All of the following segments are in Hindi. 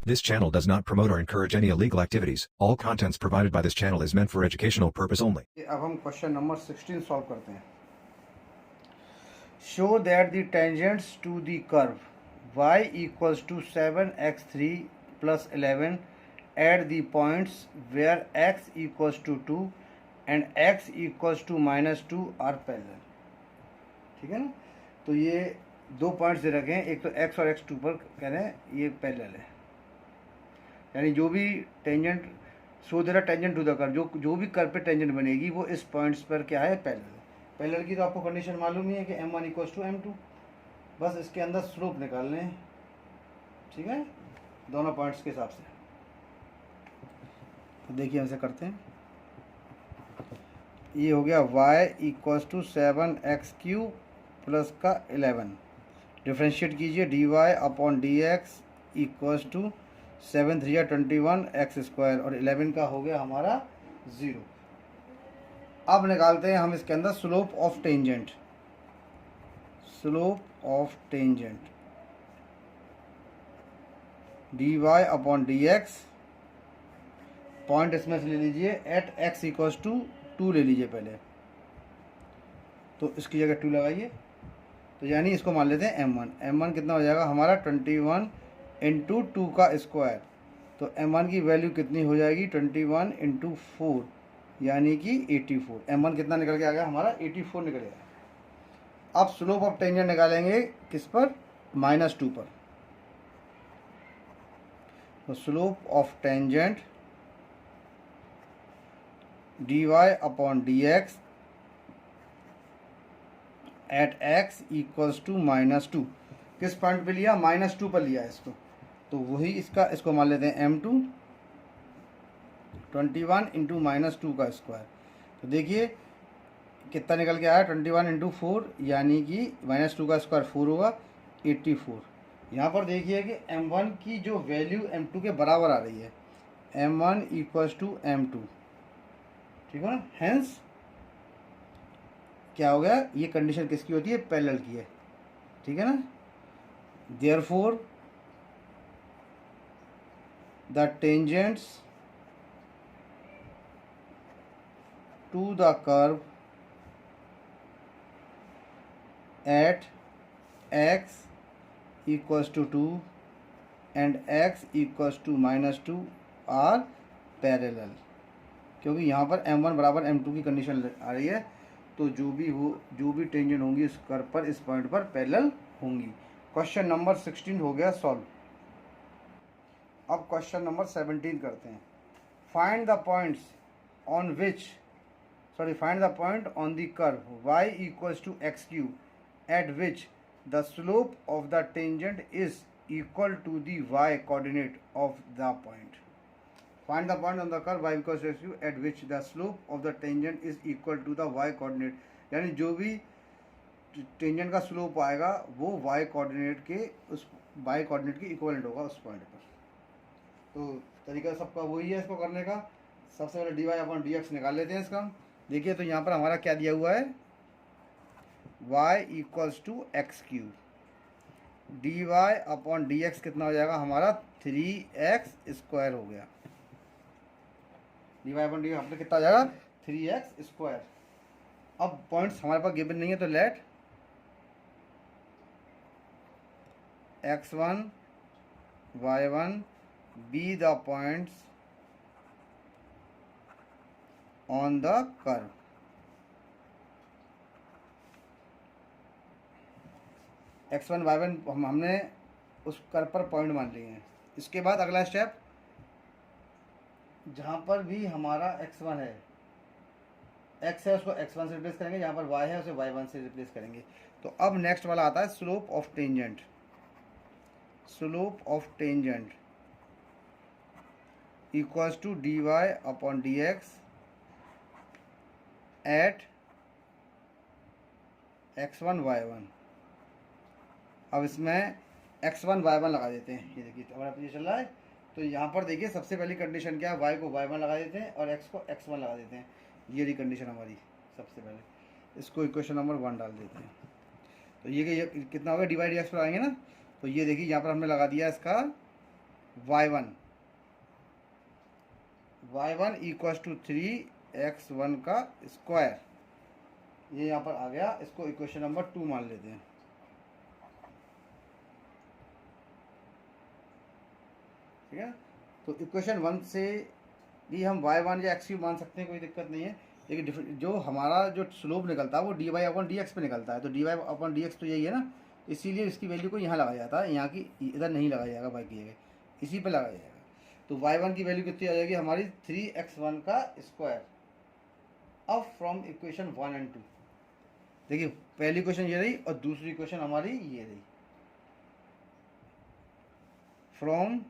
This channel does not promote or encourage any illegal activities. All contents provided by this channel is meant for educational purpose only. अब हम क्वेश्चन नंबर 16 सॉल्व करते हैं. Show that the tangents to the curve y equals to 7x3 plus 11 at the points where x equals to 2 and x equals to minus 2 are parallel. ठीक है ना. तो ये दो पॉइंट्स दे रखे हैं, एक तो x और x2 पर कह रहे हैं ये पैरेलल है, यानी जो भी टेंजेंट सो दे रहा टेंजेंट टू द कर्व, जो भी कर्व पे टेंजेंट बनेगी वो इस पॉइंट्स पर क्या है, पैरेलल. पैरेलल की तो आपको कंडीशन मालूम ही है कि m1 इक्वल्स टू m2. बस इसके अंदर स्लोप निकालने हैं. ठीक है, दोनों पॉइंट्स के हिसाब से. तो देखिए हमसे करते हैं. ये हो गया y equals to 7x³ plus का 11. डिफ्रेंशिएट कीजिए, dy upon dx equals to 7 3 21 x² और 11 का हो गया हमारा 0. अब निकालते हैं हम इसके अंदर slope of tangent. Slope of tangent dy upon dx, point इसमें से ले लीजिए एट x इक्वल्स टू 2 ले लीजिए पहले, तो इसकी जगह 2 लगाइए. तो यानी इसको मान लेते हैं m1. m1 कितना हो जाएगा हमारा 21 इंटू 2 का स्क्वायर. तो m1 की वैल्यू कितनी हो जाएगी 21 इंटू 4 यानी कि 84. m1 कितना निकल के आ गया हमारा 84 निकल गया. अब स्लोप ऑफ टेंजेंट निकालेंगे किस पर, -2 पर. तो slope of tangent dy upon dx at x equals to -2. किस पॉइंट पे लिया, -2 पर लिया इसको. तो वही इसको मान लेते हैं m2, 21 इंटू -2 का स्क्वायर. तो देखिए कितना निकल के आया, 21 इंटू 4 यानी कि -2 का स्क्वायर 4 होगा 84. यहाँ पर देखिए कि m1 की जो वैल्यू m2 के बराबर आ रही है, m1 इक्वल्स टू m2. ठीक है ना. हेंस क्या हो गया, ये कंडीशन किसकी होती है, पैरेलल की है. ठीक है ना. Therefore the tangents to the curve at x equals to 2 and x equals to -2 are parallel. क्योंकि यहाँ पर m1 बराबर m2 की कंडीशन आ रही है, तो जो भी टेंजेंट होंगी इस कर्व पर, इस पॉइंट पर पैरेलल होंगी. क्वेश्चन नंबर 16 हो गया सॉल्व. अब क्वेश्चन नंबर 17 करते हैं. Find the point on the curve y equals to x³ at which the slope of the tangent is equal to the y coordinate of the point. Find the point on the curve y equals to x³ at which the slope of the tangent is equal to the y coordinate. यानी जो भी टेंजेंट का स्लोप आएगा वो y कोऑर्डिनेट के इक्वलेंट होगा उस पॉइंट पर. तो तरीका सबका वही है इसको करने का. सबसे पहले dy अपॉन dx निकाल लेते हैं इसका. देखिए तो यहाँ पर हमारा क्या दिया हुआ है, y equals to x³. dy upon dx कितना हो जाएगा हमारा 3x² हो गया. dy अपॉन डी अपने कितना आ जाएगा 3x². अब पॉइंट्स हमारे पास गिवन नहीं है, तो let x1 y1 be the points on the curve. x1 y1 हमने उस कर्व पर पॉइंट मान लिए हैं. इसके बाद अगला स्टेप, जहाँ पर भी हमारा x1 है, x है उसको x1 से रिप्लेस करेंगे, जहाँ पर y है उसे y1 से रिप्लेस करेंगे. तो अब नेक्स्ट वाला आता है slope of tangent. Slope of tangent equals to dy upon dx at x1 y1. अब इसमें x1 y1 लगा देते हैं. ये देखिए हमारा पीछे चल रहा है. तो यहाँ पर देखिए सबसे पहली कंडीशन क्या है, y को y1 लगा देते हैं और x को x1 लगा देते हैं. ये रही कंडीशन हमारी. सबसे पहले इसको इक्वेशन नंबर 1 डाल देते हैं. तो ये कितना होगा, dy dx पर आएंगे ना. तो ये देखिए यहाँ पर हमने लगा दिया इसका y1 इक्वल्स टू 3x1 का स्क्वायर, ये यहाँ पर आ गया। इसको इक्वेशन नंबर 2 मान लेते हैं। ठीक है, तो इक्वेशन 1 से भी हम y1 या x3 मान सकते हैं, कोई दिक्कत नहीं है। लेकिन जो हमारा जो स्लोप निकलता है वो dy अपॉन dx पे निकलता है, तो dy अपॉन dx तो यही है ना, इसीलिए इसकी वैल्यू को यहाँ लगाया जाता है, यहाँ की इधर नहीं लगाया जाएगा, बाकी जगह इसी पे लगाया जाएगा। तो y1 की वैल्यू कितनी आ जाएगी हमारी 3x1 का स्क्वायर। अब फ्रॉम इक्वेशन 1 एंड 2 देखिए, पहली इक्वेशन ये रही और दूसरी इक्वेशन हमारी ये रही। फ्रॉम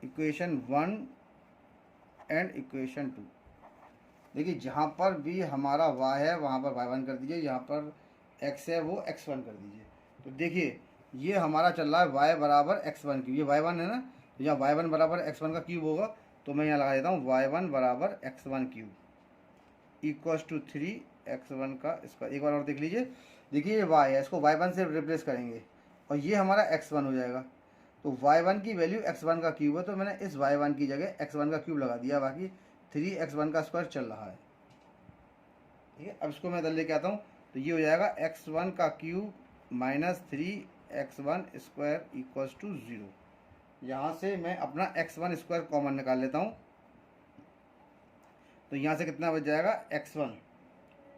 इक्वेशन 1 एंड इक्वेशन 2 देखिए, जहाँ पर भी हमारा y है वहाँ पर y1 कर दीजिए, यहाँ पर x है वो x1 कर दीजिए। तो देखिए, ये हमारा चल रहा है y बराबर x1 क्यूब, ये y1 है ना, तो यहाँ y1 बराबर x1 का क्यूब होगा, तो मैं यहाँ लगा देता हूँ y1 बराबर x1 cube equals to 3x1 का स्क्वायर। एक बार और देख लीजिए, देखिए ये y है, इसको y1 से रिप्लेस करेंगे और ये हमारा x1 हो जाएगा। तो y1 की वैल्यू x1 का क्यूब है, तो मैंने इस y1 की जगह x1 का क्यूब लगा दिया, बाकी 3x1 का स्क्वायर चल रहा है। ठीक है, अब इसको मैं इधर लेके आता हूँ, तो ये हो जाएगा x1 का cube minus 3x1 square equals to 0। यहाँ से मैं अपना x1 स्क्वायर कॉमन निकाल लेता हूँ, तो यहाँ से कितना बच जाएगा x1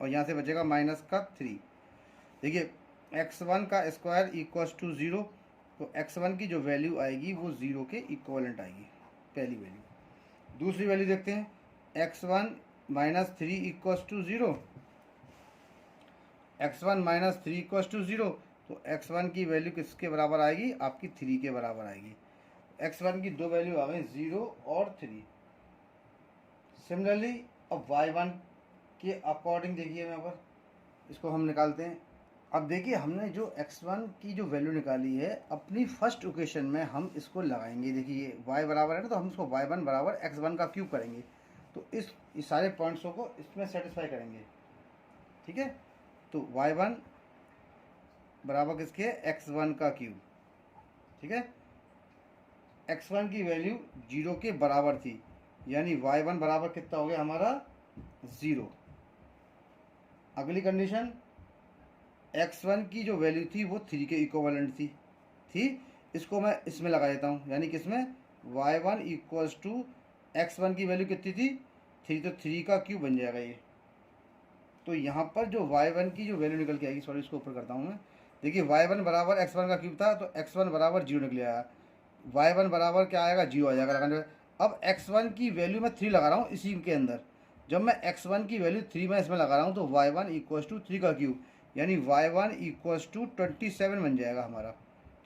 और यहाँ से बचेगा माइनस का 3। देखिए, x1 का स्क्वायर इक्वल्स टू 0, तो x1 की जो वैल्यू आएगी वो 0 के इक्वलेंट आएगी, पहली वैल्यू। दूसरी वैल्यू देखते हैं, x1 minus 3 equals to 0, x1 minus 3 equals to 0, तो x1 की वैल्यू किसके बराबर आएगी, आपकी 3 के बराबर आएगी। x1 की दो वैल्यू आ गई 0 और 3। सिमिलरली अब y1 के अकॉर्डिंग देखिए, यहाँ पर इसको हम निकालते हैं। अब देखिए, हमने जो x1 की जो वैल्यू निकाली है अपनी फर्स्ट इक्वेशन में हम इसको लगाएंगे। देखिए y बराबर है ना, तो हम इसको y1 बराबर x1 का क्यूब करेंगे, तो इस सारे पॉइंट्सों को इसमें सेटिस्फाई करेंगे। ठीक है, तो y1 बराबर किसके है, x1 का क्यूब। ठीक है, x1 की वैल्यू 0 के बराबर थी, यानी y1 बराबर कितना हो गया हमारा 0। अगली कंडीशन, x1 की जो वैल्यू थी वो 3 के इक्विवेलेंट थी। इसको मैं इसमें लगा देता हूँ, यानी किसमें, y1 इक्वल्स टू x1 की वैल्यू कितनी थी 3, तो 3 का क्यूब बन जाएगा ये। तो यहाँ पर जो y1 की जो वैल्यू निकल के आएगी, सॉरी इसको ऊपर करता हूँ मैं। देखिए, y1 बराबर x1 का क्यूब था, तो x1 बराबर 0 निकल आया, y1 बराबर क्या आएगा 0 आ जाएगा लगाने। अब x1 की वैल्यू मैं 3 लगा रहा हूँ इसी के अंदर, जब मैं x1 की वैल्यू 3 मैं इसमें लगा रहा हूँ, तो y1 इक्वल्स टू 3 का क्यूब, यानी y1 इक्वल्स टू 27 बन जाएगा हमारा।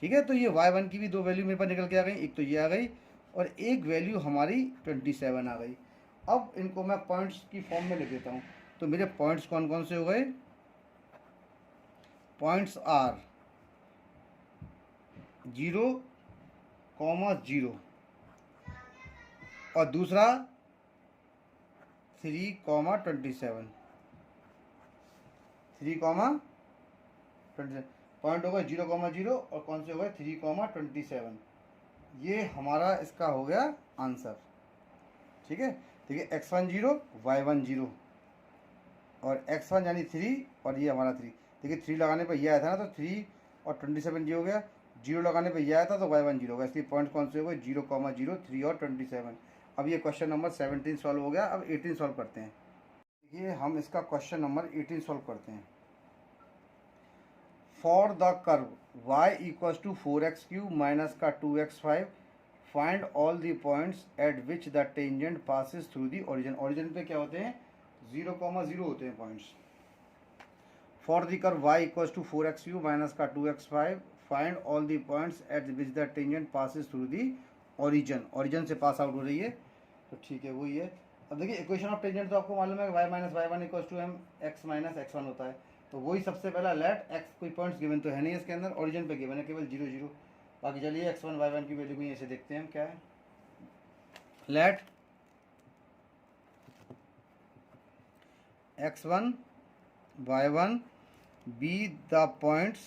ठीक है, तो ये y1 की भी दो वैल्यू मेरे पास निकल के आ गई, एक तो ये आ गई और एक वैल्यू हमारी 27 आ गई। अब इनको मैं पॉइंट्स की फॉर्म में लिख देता हूँ। तो मेरे पॉइंट्स कौन कौन से हो गए, पॉइंट्स आर 0, 0 और दूसरा 3, 27, 3, 27 पॉइंट हो गए 0, 0 और कौन से हो गए 3, 27। ये हमारा इसका हो गया आंसर। ठीक है, देखिए x1 0, y1 0 और x1 यानी 3 और ये हमारा 3। देखिए 3 लगाने पर ये आया था ना, तो 3 और 27 ये हो गया, 0 लगाने पर ये आया था तो y1 0 होगा, इसलिए पॉइंट कौन से हो गए 0, 0, 3 और 27। अब ये क्वेश्चन नंबर 17 सॉल्व हो गया। अब 18 सॉल्व करते हैं। देखिए, हम इसका क्वेश्चन नंबर 18 सॉल्व करते हैं। For the curve y equals to 4x cube minus का 2x5 find all the points at which the tangent passes through the origin. Origin पे क्या होते हैं 0, 0 होते हैं points. For the curve y equals to 4x cube minus का 2x5 find all the points at which the tangent passes through the origin. Origin से पास आउट हो रही है, तो ठीक है वही है। अब देखिए, इक्वेशन ऑफ टेंजेंट तो आपको मालूम है y minus y1 equals to m x minus x1 होता है, तो वही सबसे पहला लेट x, कोई पॉइंट्स गिवन तो है नहीं इसके अंदर, ओरिजिन पे गिवन है केवल 0, 0। बाकी चलिए x1 y1 की वैल्यू भी ऐसे देखते हैं हम क्या है। Let x1 y1 be the points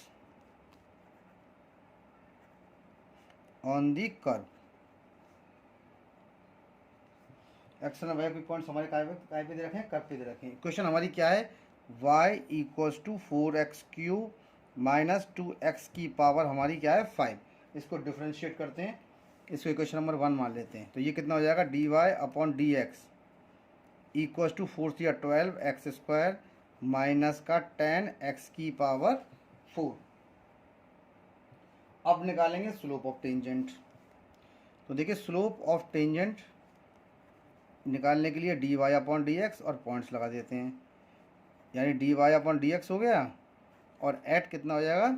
on the curve. X and y कोई पॉइंट्स हमारे काय पे दे रखे हैं, कर्व पे दे रखे हैं। इक्वेशन हमारी क्या है, y equals to 4x³ minus 2x की पावर हमारी क्या है 5। इसको डिफ्रेंशिएट करते हैं, इसको इक्वेशन नंबर 1 मान लेते हैं। तो ये कितना हो जाएगा, dy upon dx equals to 4 या 12x² माइनस का 10x की पावर 4। अब निकालेंगे स्लोप ऑफ टेंजेंट। तो देखिए स्लोप ऑफ टेंजेंट निकालने के लिए dy अपॉन dx और पॉइंट्स लगा देते हैं, यानी dy अपॉन dx हो गया और एट कितना हो जाएगा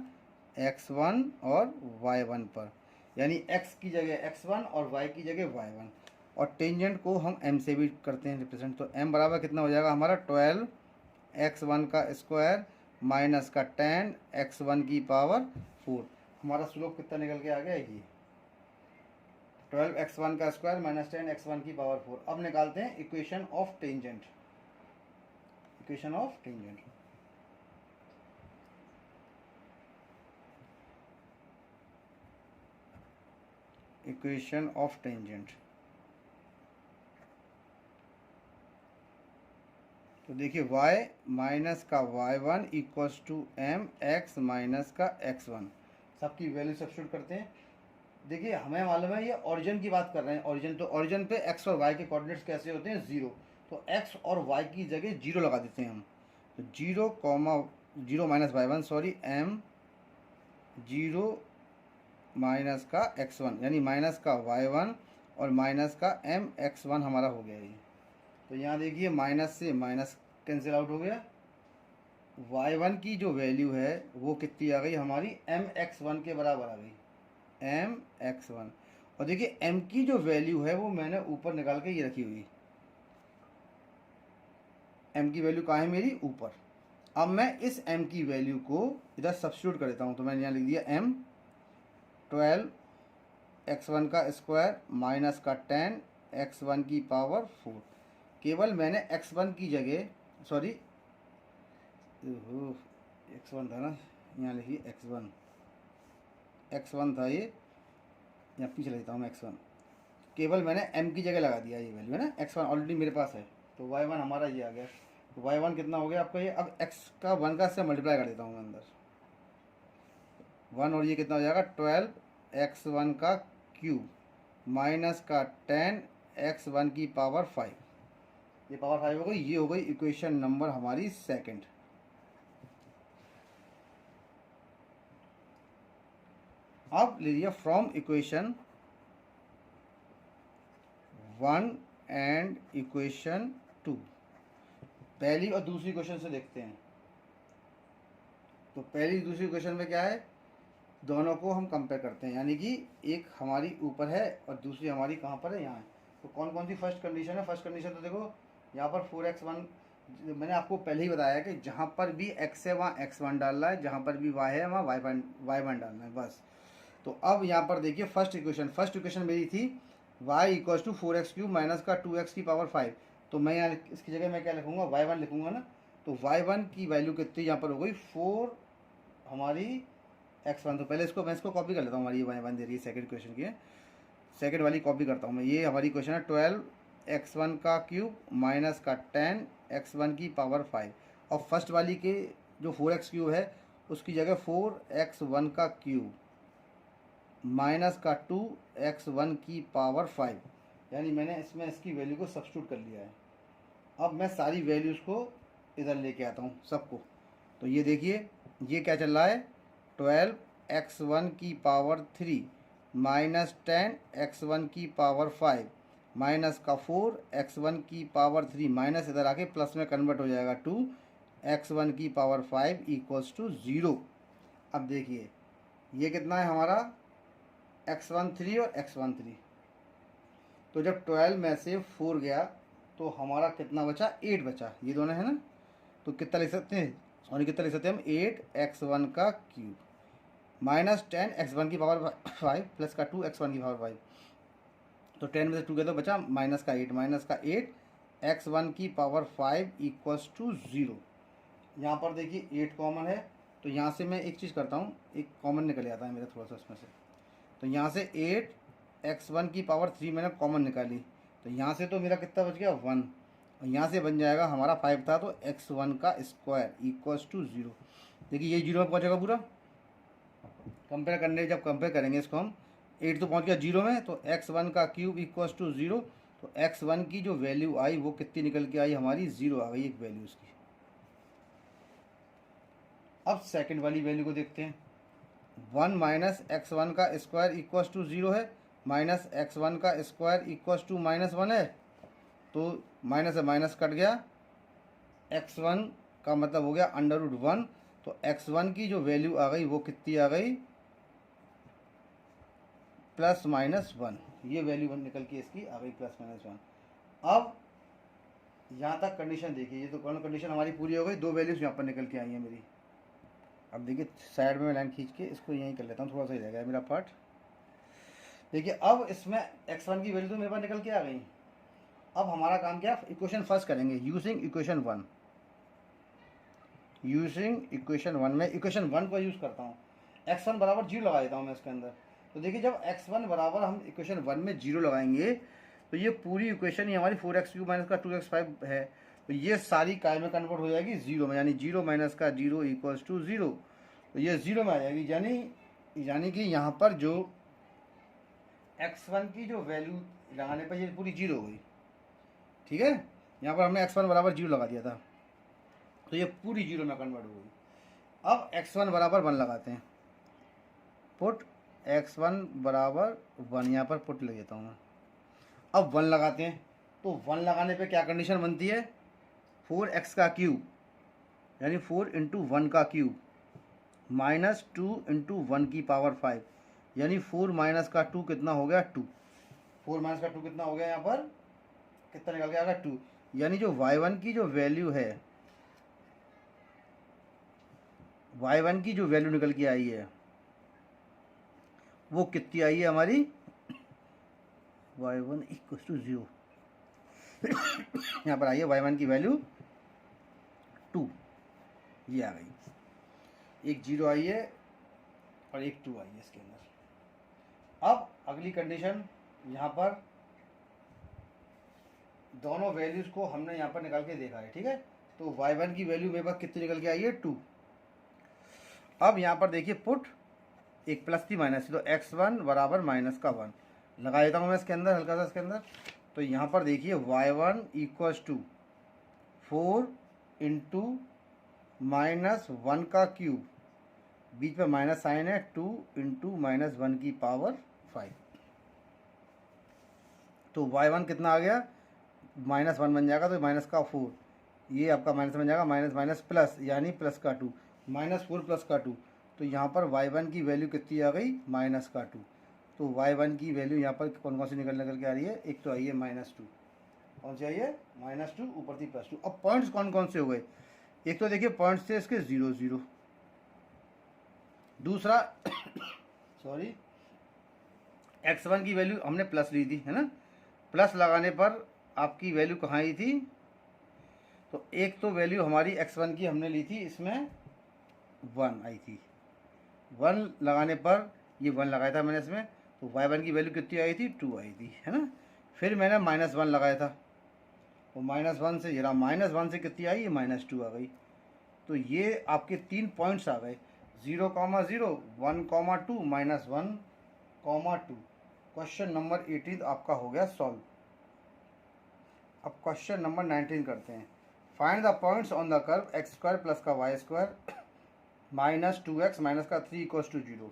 x1 और y1 पर, यानी x की जगह x1 और y की जगह y1। और टेंजेंट को हम m से भी करते हैं रिप्रेजेंट। तो m बराबर कितना हो जाएगा हमारा 12x1 का स्क्वायर माइनस का 10x1 की पावर 4। हमारा स्लोप कितना निकल के आ गया, ये 12x1 का स्क्वायर माइनस 10x1 की पावर 4। अब निकालते हैं equation of tangent. Equation of tangent, equation of tangent. तो देखिए y माइनस का y1 equals to m x minus का x1। सबकी वैल्यू सब्स्टिट्यूट करते हैं। देखिए हमें मालूम है ये ओरिजिन की बात कर रहे हैं, ओरिजिन। तो ओरिजिन पे x और y के कोऑर्डिनेट्स कैसे होते हैं, 0। तो x और y की जगह 0 लगा देते हैं हम। तो 0 minus y1 sorry m 0 minus का x1 यानी माइनस का y1 और माइनस का m x1 हमारा हो गया ये। तो यहाँ देखिए माइनस से माइनस कैंसिल आउट हो गया। y1 की जो वैल्यू है वो कितनी आ गई हमारी, m x1 के बराबर आ गई, m x1। और देखिए m की जो वैल्यू है वो मैंने ऊपर निकाल के ये रखी हुई, m की वैल्यू कहाँ है मेरी, ऊपर। अब मैं इस m की वैल्यू को इधर सब्स्टिट्यूट कर देता हूँ। तो मैंने यहाँ लिख दिया m 12x1 का स्क्वायर माइनस का 10x1 की पावर 4। केवल मैंने x1 की जगह सॉरी x1 था ना, यहाँ लिखिए x1 था ये, यहाँ पीछे लेता हूँ मैं x1। केवल मैंने m की जगह लगा दिया ये वैल्यू है ना, x1 ऑलरेडी मेरे पास है। तो y1 हमारा ये आ गया। तो y1 कितना हो गया आपका ये, अब x का 1 का से मल्टीप्लाई कर देता हूँ मैं अंदर 1, और ये कितना हो जाएगा 12x1 का क्यूब माइनस का 10x1 की पावर 5। ये पावर 5 हो गई, ये हो गई इक्वेशन नंबर हमारी सेकंड। अब लीजिए फ्रॉम इक्वेशन 1 एंड इक्वेशन 2, पहली और दूसरी इक्वेशन से देखते हैं। तो पहली दूसरी इक्वेशन में क्या है, दोनों को हम कंपेयर करते हैं, यानी कि एक हमारी ऊपर है और दूसरी हमारी कहाँ पर है, यहाँ है। तो कौन कौन सी फर्स्ट कंडीशन है, फर्स्ट कंडीशन तो देखो यहाँ पर 4x1, मैंने आपको पहले ही बताया कि जहाँ पर भी x है वहाँ x1 डालना है, जहाँ पर भी y है वहाँ y1 डालना है, बस। तो अब यहाँ पर देखिए फर्स्ट इक्वेशन मेरी थी y equals to 4x³ minus का 2x की पावर 5। तो मैं यहाँ इसकी जगह मैं क्या लिखूँगा, y1 लिखूँगा ना। तो y1 की वैल्यू कितनी यहाँ पर हो गई 4 हमारी x1। तो पहले मैं इसको कॉपी कर लेता हूँ, हमारी y1 दे रही है सेकंड इक्वेशन की, सेकंड वाली कॉपी करता हूँ मैं। ये हमारी इक्वेशन है 12x1 का क्यूब माइनस का 10x1 की पावर 5। और फर्स्ट वाली के जो 4x³ है उसकी जगह 4x1 का क्यूब माइनस का 2x1 की पावर 5, यानी मैंने इसमें इसकी वैल्यू को सब्स्टिट्यूट कर लिया है। अब मैं सारी वैल्यूज़ को इधर लेके आता हूँ सबको। तो ये देखिए ये क्या चल रहा है, 12x1 की पावर 3 माइनस 10x1 की पावर 5 माइनस का 4x1 की पावर 3 माइनस इधर आके प्लस में कन्वर्ट हो जाएगा 2x1 की पावर 5 इक्वल्स टू 0। अब देखिए ये कितना है हमारा x1 3 और x1 3। तो जब 12 में से 4 गया तो हमारा कितना बचा, 8 बचा। ये दोनों है ना, तो कितना लिख सकते हैं, और कितना लिख सकते हैं हम, 8x1 का क्यूब माइनस 10x1 की पावर 5 प्लस का 2x1 की पावर 5। तो 10 में से 2 गया तो बचा माइनस का 8 x1 की पावर 5 इक्वल्स टू 0। यहाँ पर देखिए 8 कॉमन है, तो यहाँ से मैं एक चीज़ करता हूँ, एक कॉमन निकल आता है मेरा थोड़ा सा इसमें से। तो तो यहाँ से 8x1 की पावर 3 मैंने कॉमन निकाली, तो यहाँ से तो मेरा कितना बच गया 1, और यहाँ से बन जाएगा हमारा 5 था, तो x1 का स्क्वायर इक्वल्स टू 0। देखिए ये 0 में पहुँचेगा पूरा। कंपेयर करने जब कंपेयर करेंगे इसको हम, 8 तो पहुँच गया 0 में, तो x1 का क्यूब इक्वल्स टू 0। तो x1 की जो वैल्यू आई वो कितनी निकल के आई हमारी, 0 आ गई एक वैल्यू उसकी। अब सेकंड वाली वैल्यू को देखते हैं। 1 माइनस x1 का स्क्वायर इक्वल्स टू 0 है, माइनस x1 का स्क्वायर इक्वल्स टू -1 है, तो माइनस से माइनस कट गया, x1 का मतलब हो गया √1। तो x1 की जो वैल्यू आ गई वो कितनी आ गई, +-1। ये वैल्यू निकल के इसकी आ गई +-1। अब यहाँ तक कंडीशन देखिए, ये तो कंडीशन हमारी पूरी हो गई, 2 वैल्यूज यहाँ पर निकल के आई हैं मेरी। अब देखिए साइड में लाइन खींच के इसको यहीं कर लेता हूँ, थोड़ा सा ही रहेगा मेरा पार्ट। देखिए अब इसमें x1 की वैल्यू तो मेरे पास निकल के आ गई। अब हमारा काम क्या, इक्वेशन फर्स्ट करेंगे यूजिंग इक्वेशन 1। यूजिंग इक्वेशन 1 में इक्वेशन 1 को यूज़ करता हूँ, x1 बराबर 0 लगा देता हूँ मैं इसके अंदर। तो देखिए जब x1 बराबर हम इक्वेशन 1 में 0 लगाएंगे तो ये पूरी इक्वेशन ही हमारी 4x³ माइनस का 2x5 है, तो ये सारी काय में कन्वर्ट हो जाएगी 0 में, यानी 0 माइनस का 0 इक्वल्स टू 0। तो ये 0 में आ जाएगी, यानी कि यहाँ पर जो x1 की जो वैल्यू लगाने पर ये पूरी 0 हो गई। ठीक है, यहाँ पर हमने x1 बराबर 0 लगा दिया था, तो ये पूरी 0 में कन्वर्ट हो गई। अब x1 बराबर 1 लगाते हैं, पुट x1 बराबर 1, यहाँ पर पुट ले देता हूँ मैं। अब 1 लगाते हैं, तो 1 लगाने पे क्या कंडीशन बनती है, 4x का क्यूब यानी 4 × 1 का क्यूब -2 × 1 की पावर 5, यानी 4 माइनस का 2 कितना हो गया 2। 4 माइनस का 2 कितना हो गया, यहाँ पर कितना निकल गया 2। यानी जो y1 की जो वैल्यू है, y1 की जो वैल्यू निकल के आई है वो कितनी आई है हमारी, y1 = 0। यहाँ पर आई है y1 की वैल्यू 2, ये आ गई, एक 0 आई है और एक 2 आई है इसके अंदर। अब अगली कंडीशन, यहाँ पर दोनों वैल्यूज़ को हमने यहाँ पर निकाल के देखा है। ठीक है, तो y1 की वैल्यू मेरे पास कितनी निकल के आई है 2। अब यहाँ पर देखिए पुट एक प्लस थी माइनस थी, तो x1 बराबर -1 लगा देता हूँ मैं इसके अंदर, हल्का सा इसके अंदर। तो यहाँ पर देखिए y1 = 4 × -1 का क्यूब, बीच में माइनस साइन है, 2 × -1 की पावर 5। तो y1 कितना आ गया, -1 बन जाएगा, तो माइनस का 4, ये आपका माइनस बन जाएगा, माइनस माइनस प्लस, यानी प्लस का 2, -4 प्लस का 2। तो यहाँ पर y1 की वैल्यू कितनी आ गई, -2। तो y1 की वैल्यू यहाँ पर कौन कौन सी निकल के आ रही है, एक तो आई है -2, कौन सी आई है -2, ऊपर थी +2। अब पॉइंट्स कौन कौन से हो गए, एक तो देखिए पॉइंट्स थे इसके 0 0, दूसरा सॉरी x1 की वैल्यू हमने प्लस ली थी, है ना, प्लस लगाने पर आपकी वैल्यू कहाँ आई थी, तो एक तो वैल्यू हमारी x1 की हमने ली थी, इसमें 1 आई थी, 1 लगाने पर ये 1 लगाया था मैंने इसमें, तो y1 की वैल्यू कितनी आई थी, 2 आई थी, है ना। फिर मैंने -1 लगाया था, तो -1 से जरा -1 से कितनी आई, -2 आ गई। तो ये आपके 3 पॉइंट्स आ गए, 0, 0, 1, 2, -1, 2। क्वेश्चन नंबर 18 आपका हो गया सॉल्व। अब क्वेश्चन नंबर 19 करते हैं। Find the points on the curve x² plus का y² -2x माइनस का 3 = 0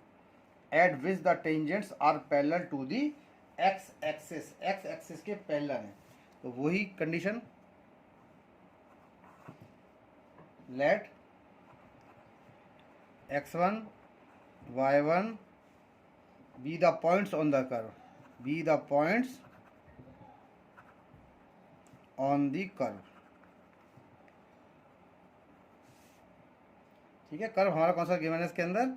at which the tangents are parallel to the x axis के पैरेलल हैं। तो वही condition, let x1 y1 be the points on the curve, be the points on the curve। ठीक है, कर्व हमारा कौन सा गिवन है इसके अंदर,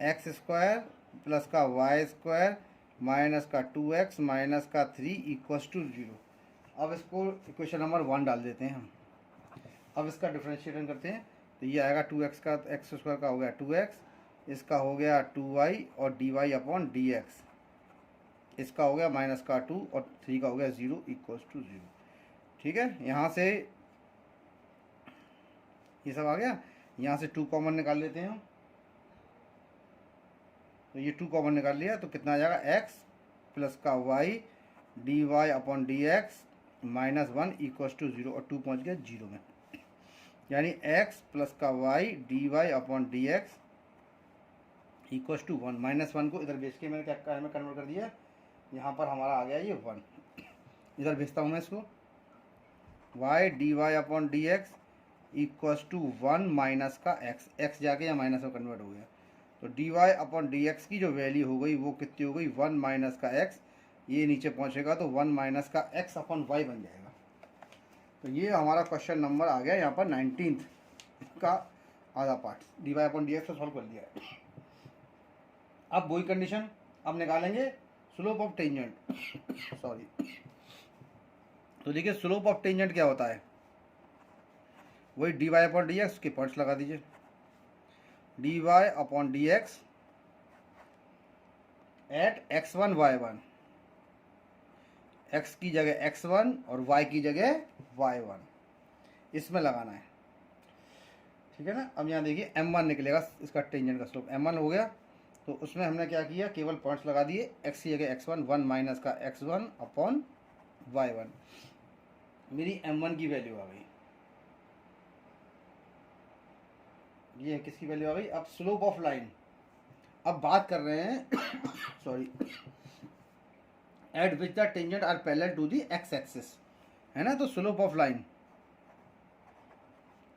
x² प्लस का y² माइनस का 2x माइनस का 3 = 0। अब इसको इक्वेशन नंबर 1 डाल देते हैं हम। अब इसका डिफरेंशिएशन करते हैं, तो ये आएगा 2x का, x² का हो गया 2x, इसका हो गया 2y और dy/dx इसका हो गया माइनस का 2 और 3 का हो गया 0 इक्वल्स टू 0। ठीक है, यहाँ से ये सब आ गया। यहाँ से 2 कॉमन निकाल लेते हैं हम, तो ये 2 कॉमन निकाल लिया तो कितना आ जाएगा x प्लस का y d y upon d x minus 1 equals to 0 और 2 पहुँच गया 0 में, यानी x प्लस का y d y upon d x equals to 1। Minus 1 को इधर भेज के मैंने क्या में कन्वर्ट कर दिया, यहाँ पर हमारा आ गया ये 1। इधर भेजता हूँ मैं इसको, y d y upon d x equals to 1 minus का x जाके यहाँ माइनस में कन्वर्ट हो गया, तो d y upon d x की जो वैल्यू हो गई वो कितनी हो गई 1 माइनस का x, ये नीचे पहुँचेगा तो 1 माइनस का x अपॉन y बन जाएगा। तो ये हमारा क्वेश्चन नंबर आ गया यहाँ पर 19th का आधा part d y upon d x को सॉल्व कर दिया है। अब वही कंडीशन अब निकालेंगे स्लोप ऑफ टेंजेंट सॉरी। तो देखिए स्लोप ऑफ टेंजेंट क्या होता है, वही d y upon d x के पॉइंट्स लगा दीजिए, d y upon d x at x1 y1, x की जगह x1 और y की जगह y1, इसमें लगाना है। ठीक है ना। अब यहाँ देखिए m1 निकलेगा इसका टेंजेंट का स्लोप, m1 हो गया, तो उसमें हमने क्या किया, केवल पॉइंट्स लगा दिए, x की जगह x1 1 माइनस का x1 अपॉन y1, मेरी m1 की वैल्यू आ गई। ये किसकी वैल्यू आ गई। अब स्लोप ऑफ लाइन, अब बात कर रहे हैं sorry at which the tangent are parallel to the x axis, है ना। तो slope of line,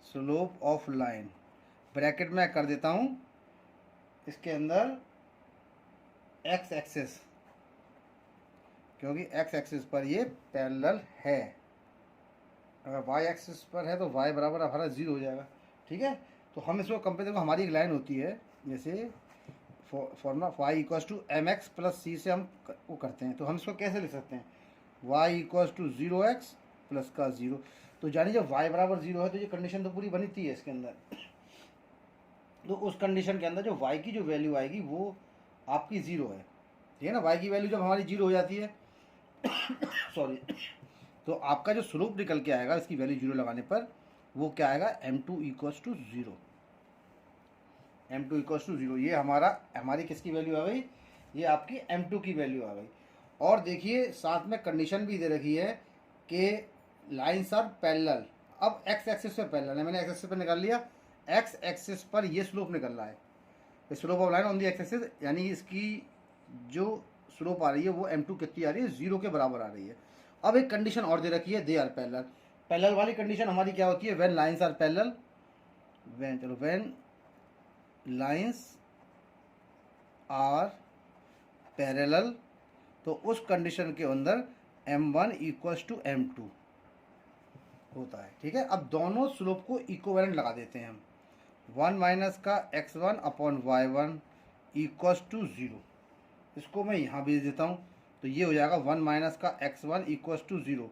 slope of line bracket में कर देता हूं इसके अंदर एक्स एक्सिस, क्योंकि एक्स एक्सिस पर ये पैरेलल है, अगर वाई एक्सिस पर है तो वाई बराबर हमारा 0 हो जाएगा। ठीक है, तो हम इसको कंपेयर करें, हमारी एक लाइन होती है जैसे formula y equals to m x plus c से हम वो करते हैं, तो हम इसको कैसे लिख सकते हैं, Y equals to 0x plus का 0। तो जानिए जब वाई बराबर 0 है तो ये कंडीशन तो पूरी बनी थी है इसके अंदर, तो उस कंडीशन के अंदर जो वाई की जो वैल्यू आएगी वो आपकी 0 है। ठीक है ना, वाई की वैल्यू जब हमारी 0 हो जाती है सॉरी, तो आपका जो स्लोप निकल के आएगा इसकी वैल्यू 0 लगाने पर वो क्या आएगा, m2 equals to 0, m2 equals to 0। ये हमारी किसकी वैल्यू आ गई, ये आपकी m2 की वैल्यू आ गई। और देखिए साथ में कंडीशन भी दे रखी है कि लाइन्स आर पैरेलल। अब x एक्सिस पे पैरेलल है, मैंने x एक्सिस पे निकाल लिया, x एक्सिस पर ये स्लोप निकल रहा है, slope of line on the x axis, यानी इसकी जो स्लोप आ रही है वो m2 कितनी आ रही है, 0 के बराबर आ रही है। अब एक कंडीशन और दे रखी है, दे आर पैरेलल। पैरेलल वाली कंडीशन हमारी क्या होती है, when lines are parallel, when lines are parallel, तो उस कंडीशन के अंदर m1 इक्वल्स टू m2 होता है। ठीक है, अब दोनों स्लोप को इक्विवेलेंट लगा देते हैं हम, 1 माइनस का x1 upon y1 equals to 0, इसको मैं यहाँ भेज देता हूँ, तो ये हो जाएगा 1 माइनस का x1 इक्वल्स टू 0,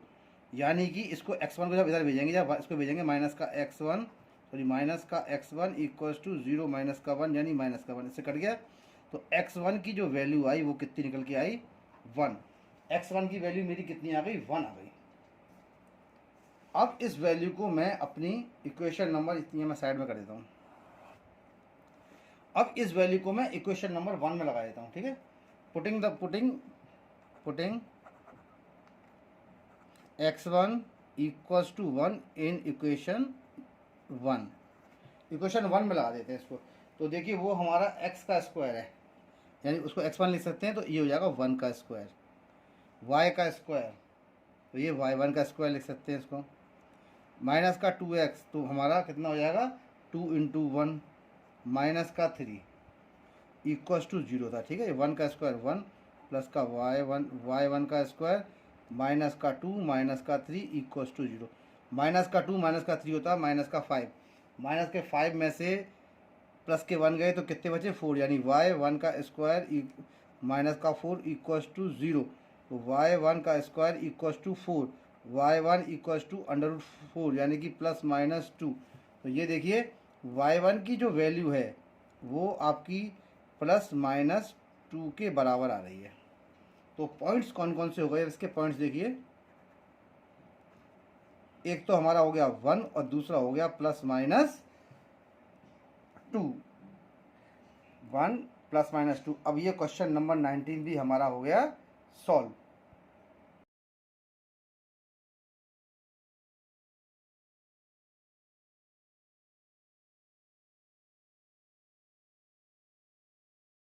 यानी कि इसको x1 को जब इधर भेजेंगे, जब इसको भेजेंगे माइनस का x1 सॉरी माइनस का x1 इक्वल्स टू 0 माइनस का 1, यानी माइनस का 1, इससे कट गया। तो x1 की जो वैल्यू आई वो कितनी निकल के आई, 1। x1 की वैल्यू मेरी कितनी आ गई, 1 आ गई। अब इस वैल्यू को मैं अपनी इक्वेशन नंबर इतनी मैं साइड में कर देता हूँ, अब इस वैल्यू को मैं इक्वेशन नंबर 1 में लगा देता हूँ। ठीक है, putting x1 equals to 1 in equation 1, equation 1 में लगा देते हैं इसको। तो देखिए वो हमारा x का स्क्वायर है, यानी उसको x1 लिख सकते हैं, तो ये हो जाएगा 1 का स्क्वायर, y का स्क्वायर, तो ये y1 का स्क्वायर लिख सकते हैं इसको, माइनस का 2x, तो हमारा कितना हो जाएगा 2 इंटू 1 माइनस का 3 इक्वल्स टू 0 था। ठीक है, 1 का स्क्वायर 1 प्लस का y1 का स्क्वायर माइनस का 2 माइनस का 3 इक्वल्स टू 0। माइनस का 2 माइनस का 3 होता है माइनस का 5, माइनस के 5 में से प्लस के 1 गए तो कितने बचे, 4, यानी y1 का स्क्वायर माइनस का 4 इक्वल्स टू 0, तो y1 का square equals to 4, y1 equals to √4, यानी कि प्लस माइनस 2। तो ये देखिए y1 की जो वैल्यू है वो आपकी प्लस माइनस 2 के बराबर आ रही है। तो पॉइंट्स कौन कौन से हो गए, इसके पॉइंट्स देखिए, एक तो हमारा हो गया 1 और दूसरा हो गया +- 2, 1 +- 2। अब ये क्वेश्चन नंबर 19 भी हमारा हो गया सॉल्व।